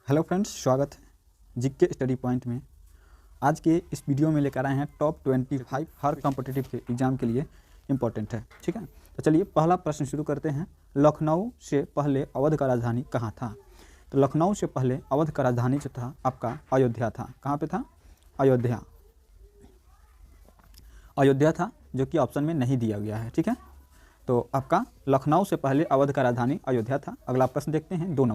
Hello friends, स्वागत है GK study point में। आज के इस वीडियो में लेकर आए हैं टॉप 25 हर कॉम्पिटिटिव के एग्जाम के लिए इम्पोर्टेंट है। ठीक है, तो चलिए पहला प्रश्न शुरू करते हैं। लखनऊ से पहले अवध का राजधानी कहाँ था? तो लखनऊ से पहले अवध का राजधानी जो था आपका अयोध्या था। कहाँ पे था? अयोध्या। अयोध्या था, जो कि ऑप्शन में नहीं दिया गया है। ठीक है, तो आपका लखनऊ से पहले अवध का राजधानी अयोध्या था। अगला प्रश्न देखते हैं, 2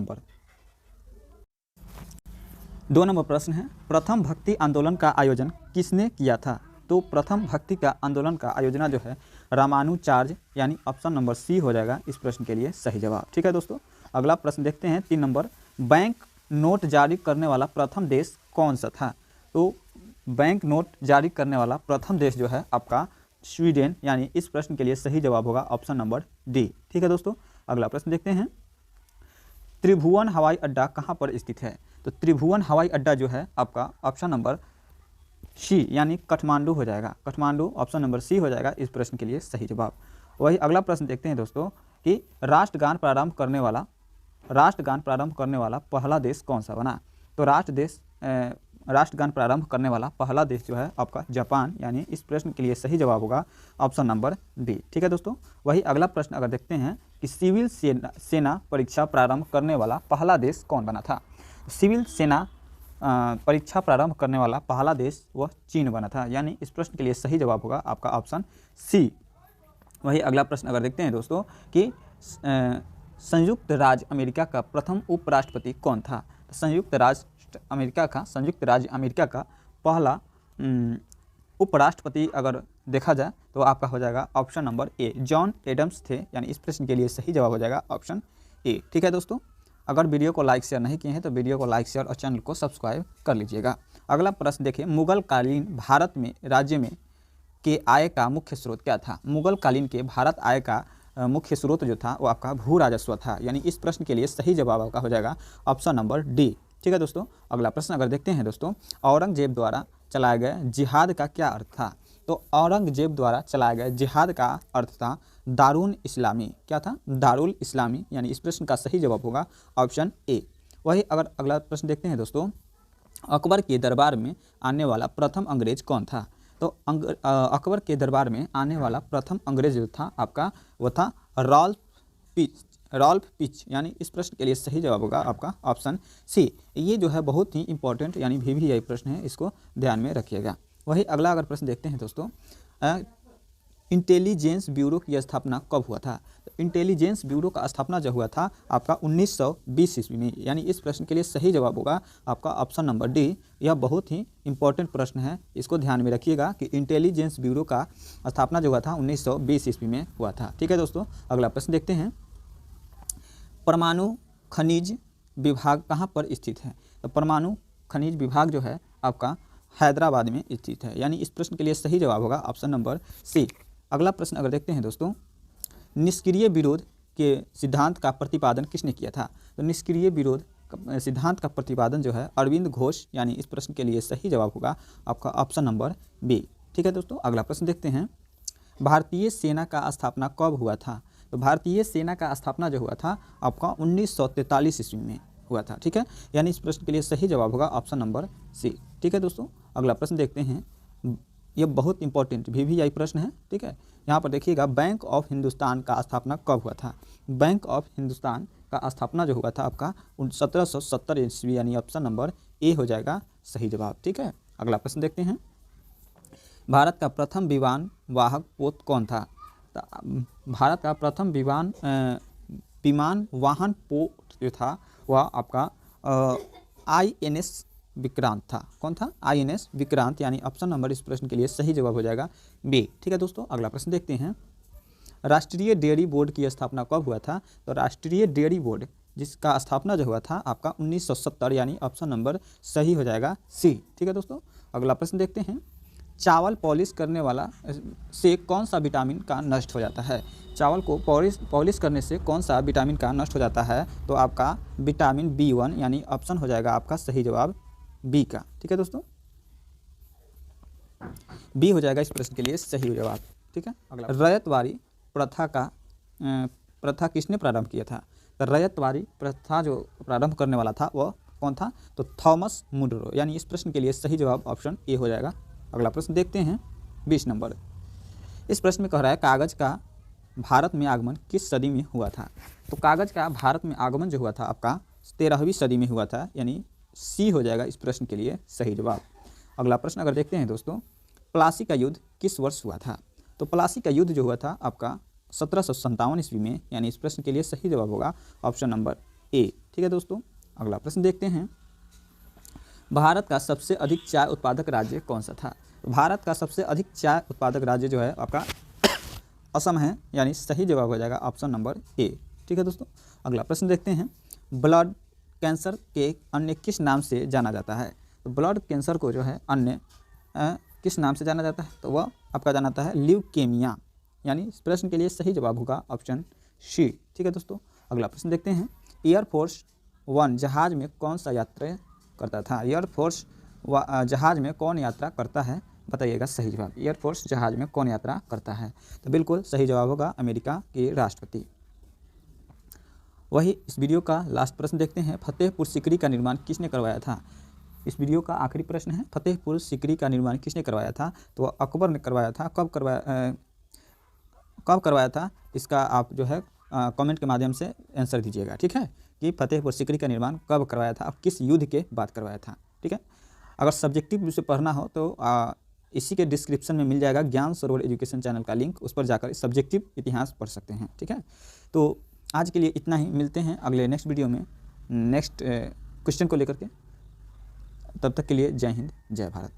नंबर प्रश्न है, प्रथम भक्ति आंदोलन का आयोजन किसने किया था? तो प्रथम भक्ति का आंदोलन का आयोजना जो है रामानुजाचार्य, यानी ऑप्शन नंबर सी हो जाएगा इस प्रश्न के लिए सही जवाब। ठीक है दोस्तों, अगला प्रश्न देखते हैं 3 नंबर, बैंक नोट जारी करने वाला प्रथम देश कौन सा था? तो बैंक नोट जारी करने वाला प्रथम देश जो है आपका स्वीडन, यानी इस प्रश्न के लिए सही जवाब होगा ऑप्शन नंबर डी। ठीक है दोस्तों, अगला प्रश्न देखते हैं, त्रिभुवन हवाई अड्डा कहाँ पर स्थित है? तो त्रिभुवन हवाई अड्डा जो है आपका ऑप्शन नंबर सी, यानी काठमांडू हो जाएगा। काठमांडू ऑप्शन नंबर सी हो जाएगा इस प्रश्न के लिए सही जवाब। वही अगला प्रश्न देखते हैं दोस्तों कि राष्ट्रगान प्रारंभ करने वाला पहला देश कौन सा बना? तो राष्ट्रगान प्रारंभ करने वाला पहला देश जो है आपका जापान, यानी इस प्रश्न के लिए सही जवाब होगा ऑप्शन नंबर बी। ठीक है दोस्तों, वही अगला प्रश्न अगर देखते हैं कि सिविल सेना परीक्षा प्रारंभ करने वाला पहला देश कौन बना था? सिविल सेना परीक्षा प्रारंभ करने वाला पहला देश वह चीन बना था, यानी इस प्रश्न के लिए सही जवाब होगा आपका ऑप्शन सी। वही अगला प्रश्न अगर देखते हैं दोस्तों कि संयुक्त राज्य अमेरिका का प्रथम उपराष्ट्रपति कौन था? संयुक्त राज्य अमेरिका का पहला उपराष्ट्रपति अगर देखा जाए तो आपका हो जाएगा option number A, John Adams थे, यानी इस प्रश्न के लिए सही जवाब हो जाएगा ऑप्शन ए। ठीक है दोस्तों, अगर वीडियो को लाइक शेयर नहीं किए हैं तो वीडियो को लाइक शेयर और चैनल को सब्सक्राइब कर लीजिएगा। अगला प्रश्न देखिए, मुगल कालीन भारत में राज्य में के आय का मुख्य स्रोत क्या था? मुगल कालीन के भारत आय का मुख्य स्रोत जो था वो आपका भू राजस्व था, यानी इस प्रश्न के लिए सही जवाब आपका हो जाएगा ऑप्शन नंबर डी। ठीक है दोस्तों, अगला प्रश्न अगर देखते हैं दोस्तों, औरंगजेब द्वारा चलाए गए जिहाद का क्या अर्थ था? तो औरंगजेब द्वारा चलाए गए जिहाद का अर्थ था दारुल इस्लामी। क्या था? दारुल इस्लामी, यानी इस प्रश्न का सही जवाब होगा ऑप्शन ए। वही अगर अगला प्रश्न देखते हैं दोस्तों, अकबर के दरबार में आने वाला प्रथम अंग्रेज कौन था? तो अकबर के दरबार में आने वाला प्रथम अंग्रेज जो था आपका वो था रॉल्फ पिच, यानी इस प्रश्न के लिए सही जवाब होगा आपका ऑप्शन सी। ये जो है बहुत ही इंपॉर्टेंट यानी VVI प्रश्न है, इसको ध्यान में रखिएगा। वही अगला अगर प्रश्न देखते हैं दोस्तों, इंटेलिजेंस ब्यूरो की स्थापना कब हुआ था? तो इंटेलिजेंस ब्यूरो का स्थापना जो हुआ था आपका 1920 ईस्वी में, यानी इस प्रश्न के लिए सही जवाब होगा आपका ऑप्शन नंबर डी। यह बहुत ही इंपॉर्टेंट प्रश्न है, इसको ध्यान में रखिएगा कि इंटेलिजेंस ब्यूरो का स्थापना जो हुआ था 1920 ईस्वी में हुआ था। ठीक है दोस्तों, अगला प्रश्न देखते हैं, परमाणु खनिज विभाग कहाँ पर स्थित है? तो परमाणु खनिज विभाग जो है आपका हैदराबाद में स्थित है, यानी इस प्रश्न के लिए सही जवाब होगा ऑप्शन नंबर सी। अगला प्रश्न अगर देखते हैं दोस्तों, निष्क्रिय विरोध के सिद्धांत का प्रतिपादन किसने किया था? तो निष्क्रिय विरोध सिद्धांत का प्रतिपादन जो है अरविंद घोष, यानी इस प्रश्न के लिए सही जवाब होगा आपका ऑप्शन नंबर बी। ठीक है दोस्तों, अगला प्रश्न देखते हैं, भारतीय सेना का स्थापना कब हुआ था? तो भारतीय सेना का स्थापना जो हुआ था आपका 1943 ईस्वी में हुआ था। ठीक है, यानी इस प्रश्न के लिए सही जवाब होगा ऑप्शन नंबर सी। ठीक है दोस्तों, अगला प्रश्न देखते हैं, यह बहुत इंपॉर्टेंट VVI प्रश्न है। ठीक है, यहाँ पर देखिएगा, बैंक ऑफ हिंदुस्तान का स्थापना कब हुआ था? बैंक ऑफ हिंदुस्तान का स्थापना जो हुआ था आपका 1770 ईस्वी, यानी ऑप्शन नंबर ए हो जाएगा सही जवाब। ठीक है, अगला प्रश्न देखते हैं, भारत का प्रथम विमान वाहक पोत कौन था? भारत का प्रथम विमान वाहन पोत जो था वह आपका INS विक्रांत था। कौन था? INS विक्रांत, यानी ऑप्शन नंबर इस प्रश्न के लिए सही जवाब हो जाएगा बी। ठीक है दोस्तों, अगला प्रश्न देखते हैं, राष्ट्रीय डेयरी बोर्ड की स्थापना कब हुआ था? तो राष्ट्रीय डेयरी बोर्ड जिसका स्थापना जो हुआ था आपका 1970, यानी ऑप्शन नंबर सही हो जाएगा सी। ठीक है दोस्तों, अगला प्रश्न देखते हैं, चावल पॉलिश करने वाला से कौन सा विटामिन का नष्ट हो जाता है? चावल को पॉलिश करने से कौन सा विटामिन का नष्ट हो जाता है? तो आपका विटामिन B1, यानी ऑप्शन हो जाएगा आपका सही जवाब बी का। ठीक है दोस्तों, बी हो जाएगा इस प्रश्न के लिए सही जवाब। ठीक है, अगला, रयतवारी प्रथा किसने प्रारंभ किया था? तो रयतवारी प्रथा जो प्रारंभ करने वाला था वह कौन था? तो थॉमस मुनरो, यानी इस प्रश्न के लिए सही जवाब ऑप्शन ए हो जाएगा। अगला प्रश्न देखते हैं 20 नंबर। इस प्रश्न में कह रहा है कागज़ का भारत में आगमन किस सदी में हुआ था? तो कागज़ का भारत में आगमन जो हुआ था आपका 13वीं सदी में हुआ था, यानी सी हो जाएगा इस प्रश्न के लिए सही जवाब। अगला प्रश्न अगर देखते हैं दोस्तों, प्लासी का युद्ध किस वर्ष हुआ था? तो प्लासी का युद्ध जो हुआ था आपका 1757 ईस्वी में, यानी इस प्रश्न के लिए सही जवाब होगा ऑप्शन नंबर ए। ठीक है दोस्तों, अगला प्रश्न देखते हैं, भारत का सबसे अधिक चाय उत्पादक राज्य कौन सा था? भारत का सबसे अधिक चाय उत्पादक राज्य जो है आपका असम है, यानी सही जवाब हो जाएगा ऑप्शन नंबर ए। ठीक है दोस्तों, अगला प्रश्न देखते हैं, ब्लड कैंसर के अन्य किस नाम से जाना जाता है? तो ब्लड कैंसर को जो है अन्य किस नाम से जाना जाता है? तो वह आपका जाना जाता है ल्यूकेमिया, यानी इस प्रश्न के लिए सही जवाब होगा ऑप्शन सी। ठीक है दोस्तों, अगला प्रश्न देखते हैं, एयरफोर्स 1 जहाज़ में कौन सा यात्रा करता था? एयरफोर्स जहाज़ में कौन यात्रा करता है? बताइएगा सही जवाब। एयरफोर्स जहाज़ में कौन यात्रा करता है? तो बिल्कुल सही जवाब होगा अमेरिका के राष्ट्रपति। वही इस वीडियो का लास्ट प्रश्न देखते हैं, फतेहपुर सीकरी का निर्माण किसने करवाया था? इस वीडियो का आखिरी प्रश्न है, फतेहपुर सीकरी का निर्माण किसने करवाया था? तो अकबर ने करवाया था। कब करवाया था? इसका आप जो है कमेंट के माध्यम से आंसर दीजिएगा। ठीक है, कि फतेहपुर सीकरी का निर्माण कब करवाया था और किस युद्ध के बाद करवाया था। ठीक है, अगर सब्जेक्टिव से पढ़ना हो तो इसी के डिस्क्रिप्शन में मिल जाएगा ज्ञान सरोवर एजुकेशन चैनल का लिंक, उस पर जाकर सब्जेक्टिव इतिहास पढ़ सकते हैं। ठीक है, तो आज के लिए इतना ही, मिलते हैं अगले नेक्स्ट वीडियो में नेक्स्ट क्वेश्चन को लेकर के। तब तक के लिए जय हिंद, जय भारत।